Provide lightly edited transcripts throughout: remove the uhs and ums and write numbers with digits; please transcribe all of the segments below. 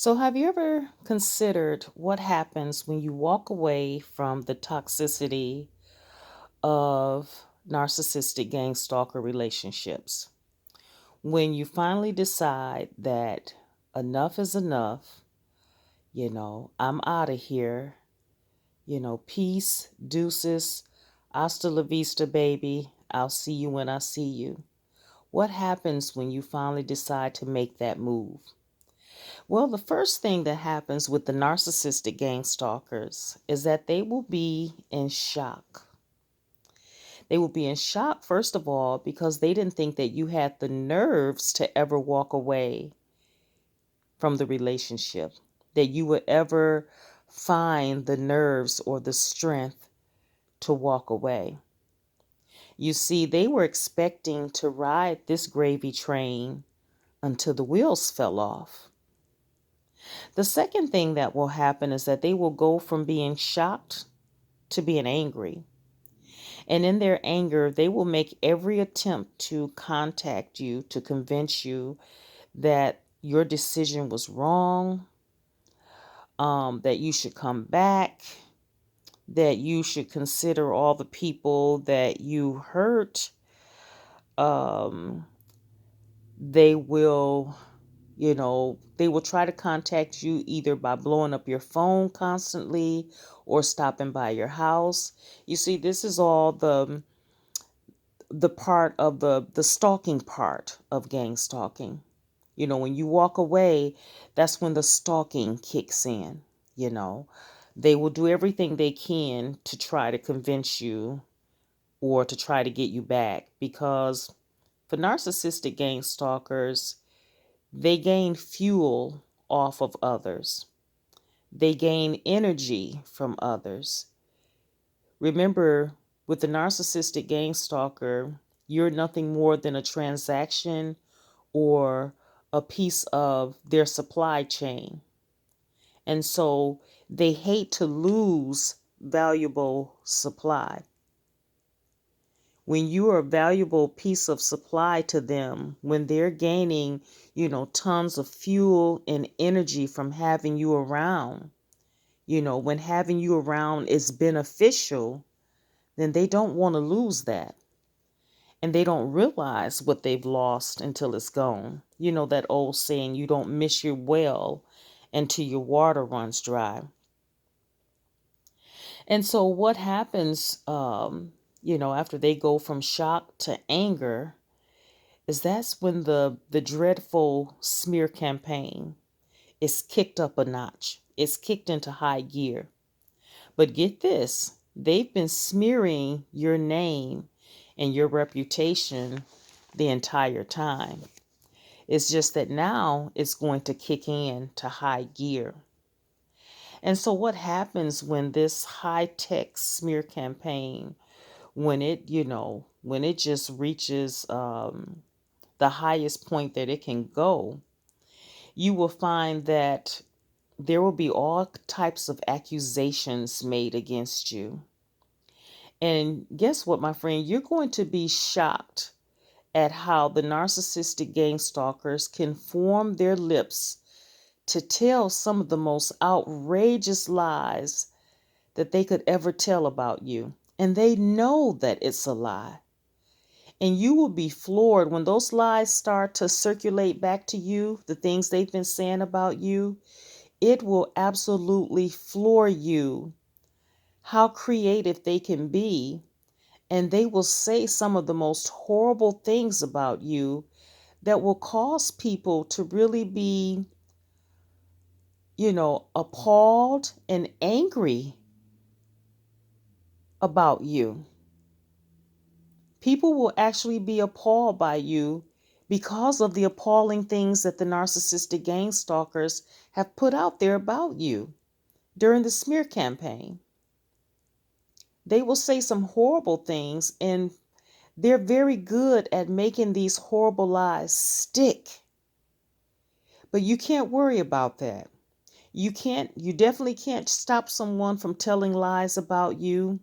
So, have you ever considered what happens when you walk away from the toxicity of narcissistic gang stalker relationships? When you finally decide that enough is enough, I'm out of here, peace, deuces, hasta la vista, baby. I'll see you when I see you. What happens when you finally decide to make that move? Well, the first thing that happens with the narcissistic gang stalkers is that they will be in shock. They will be in shock, first of all, because they didn't think that you had the nerves to ever walk away from the relationship, that you would ever find the nerves or the strength to walk away. You see, they were expecting to ride this gravy train until the wheels fell off. The second thing that will happen is that they will go from being shocked to being angry. And in their anger, they will make every attempt to contact you to convince you that your decision was wrong, that you should come back, that you should consider all the people that you hurt. Um, they will they will try to contact you either by blowing up your phone constantly or stopping by your house. You see, this is all the part of the stalking part of gang stalking. When you walk away, that's when the stalking kicks in. you know they will do everything they can to try to convince you or to try to get you back, because for narcissistic gang stalkers, they gain fuel off of others. They gain energy from others. Remember, with the narcissistic gang stalker, you're nothing more than a transaction or a piece of their supply chain. And so they hate to lose valuable supply. When you are a valuable piece of supply to them, when they're gaining, tons of fuel and energy from having you around, when having you around is beneficial, then they don't want to lose that. And they don't realize what they've lost until it's gone. That old saying, you don't miss your well until your water runs dry. And so what happens, after they go from shock to anger, is that's when the dreadful smear campaign is kicked up a notch. It's kicked into high gear. But get this, they've been smearing your name and your reputation the entire time. It's just that now it's going to kick in to high gear. And so what happens when this high-tech smear campaign, when it just reaches the highest point that it can go, you will find that there will be all types of accusations made against you. And guess what, my friend? You're going to be shocked at how the narcissistic gang stalkers can form their lips to tell some of the most outrageous lies that they could ever tell about you. And they know that it's a lie. And you will be floored when those lies start to circulate back to you, the things they've been saying about you. It will absolutely floor you how creative they can be. And they will say some of the most horrible things about you that will cause people to really be, appalled and angry about you. People will actually be appalled by you because of the appalling things that the narcissistic gang stalkers have put out there about you during the smear campaign. They will say some horrible things, and they're very good at making these horrible lies stick. But you can't worry about that. You definitely can't stop someone from telling lies about you,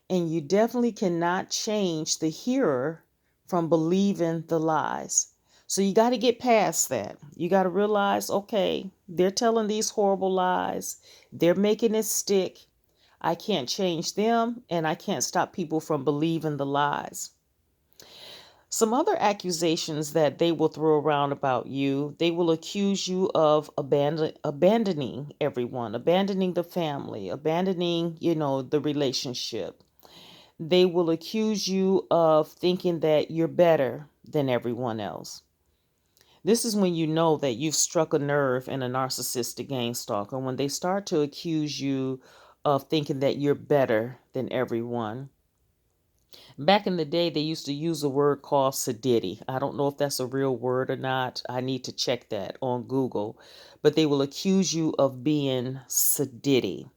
and you definitely cannot change the hearer from believing the lies. So you got to get past that. You got to realize, okay, they're telling these horrible lies. They're making it stick. I can't change them, and I can't stop people from believing the lies. Some other accusations that they will throw around about you, they will accuse you of abandoning everyone, abandoning the family, abandoning, the relationship. They will accuse you of thinking that you're better than everyone else. This is when you know that you've struck a nerve in a narcissistic gang stalker, when they start to accuse you of thinking that you're better than everyone. Back in the day, they used to use a word called sadity. I don't know if that's a real word or not. I need to check that on Google. But they will accuse you of being sadity.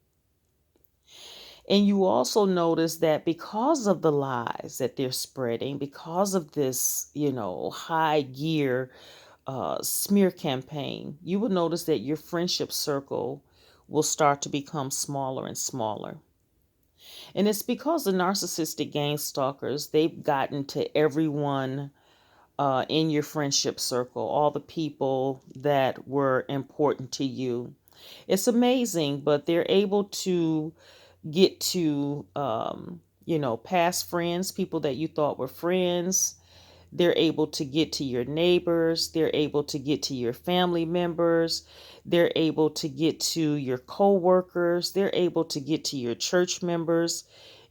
And you also notice that because of the lies that they're spreading, because of this, high gear smear campaign, you will notice that your friendship circle will start to become smaller and smaller. And it's because the narcissistic gang stalkers, they've gotten to everyone in your friendship circle, all the people that were important to you. It's amazing, but they're able to get to, past friends, people that you thought were friends. They're able to get to your neighbors. They're able to get to your family members. They're able to get to your coworkers. They're able to get to your church members.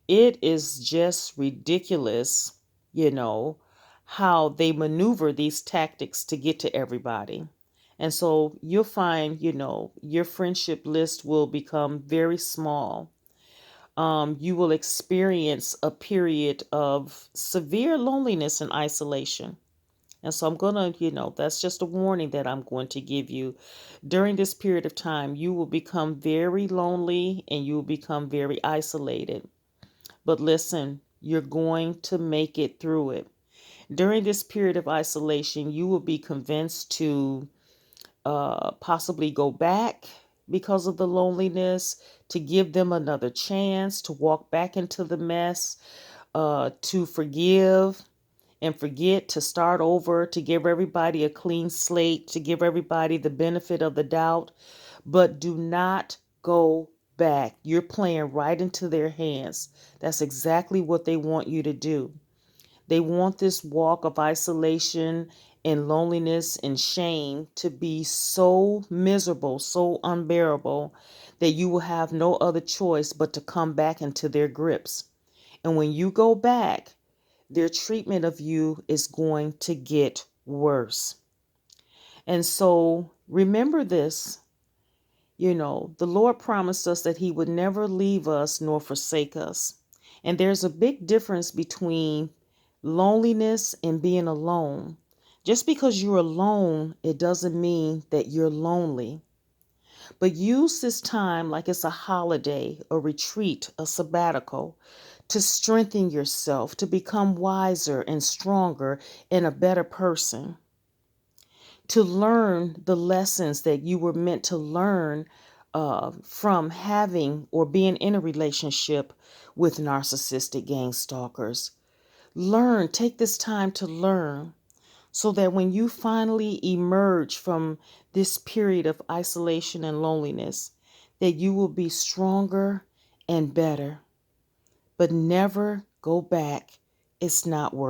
It is just ridiculous, you know, how they maneuver these tactics to get to everybody. And so you'll find, your friendship list will become very small. You will experience a period of severe loneliness and isolation. And so I'm going to, that's just a warning that I'm going to give you. During this period of time, you will become very lonely and you will become very isolated. But listen, you're going to make it through it. During this period of isolation, you will be convinced to possibly go back because of the loneliness, to give them another chance, to walk back into the mess, to forgive and forget, to start over, to give everybody a clean slate, to give everybody the benefit of the doubt. But do not go back. You're playing right into their hands. That's exactly what they want you to do. They want this walk of isolation and loneliness and shame to be so miserable, so unbearable, that you will have no other choice but to come back into their grips. And when you go back, their treatment of you is going to get worse. And so remember this. The Lord promised us that He would never leave us nor forsake us. And there's a big difference between loneliness and being alone. Just because you're alone, it doesn't mean that you're lonely. But use this time like it's a holiday, a retreat, a sabbatical, to strengthen yourself, to become wiser and stronger and a better person, to learn the lessons that you were meant to learn from having or being in a relationship with narcissistic gang stalkers. Take this time to learn so that when you finally emerge from this period of isolation and loneliness, that you will be stronger and better. But never go back. It's not worth it.